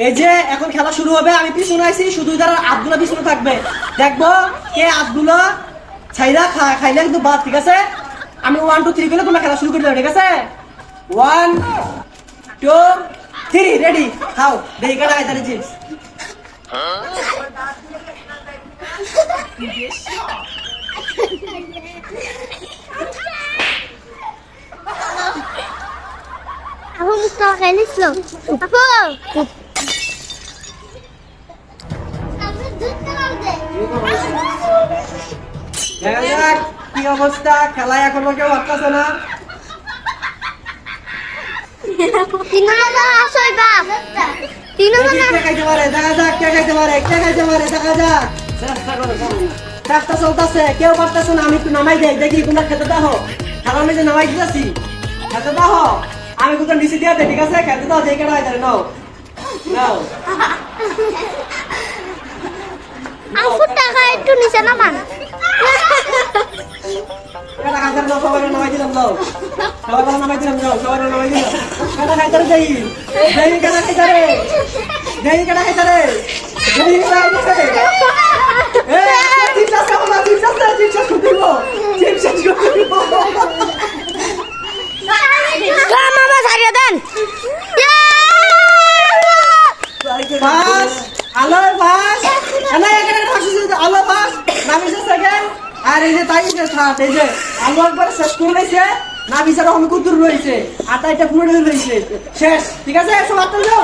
এই যে এখন খেলা শুরু হবে, আমি পিছনে আইছি, শুধু যারা হাতগুলো পিছনে থাকবে, দেখবো কে হাতগুলো ছাইরা খাইলে কিন্তু বাদ, ঠিক আছে? আমি 1 2 3 করে তোমরা খেলা শুরু করে দেবে, ঠিক আছে? 1 2 3 রেডি, খাও। দেখি কাটা খাইতারে chips. Aku muka kalis lo. Apa? দেখা যাক কি অবস্থা, খেলায় এখনো কেউ আটকাছে না। Tino na asoy ba? Tino দেখি na. কে খাইতে পারে, দেখা যাক কে খাইতে পারে, দেখা যাক। চেষ্টা চলতেছে, কেউ পারতেছে না, আমি একটু নামাই দেই, দেখি তোমরা খেতে দাও। খেলার মধ্যে নামাই দিতেছি, খেতে দাও। আমি কোথাও নিচে দিয়ে দেই, ঠিক আছে? খেতে দাও, দেখে নাও, এখানে নাও নাও। Aku taka itu ni sana man. কেটা খাইতে দাও, সবাই নামাই দিলাম, দাও সবাই নামাই দিলাম, দাও সবাই নামাই দিলাম। কেটা খাইতে দেই, দেই কেটা খাইতে রে, দেই কেটা খাইতে রে, দেই কেটা খাইতে রে। Kamu apa saja dan? Ya. আর এই যে তাই এই যে আলু একবার শেষ করে রয়েছে, না বিচার আমি কুতুর রয়েছে, আটা এটা পুরো রয়েছে শেষ, ঠিক আছে? সব আটটা যাও।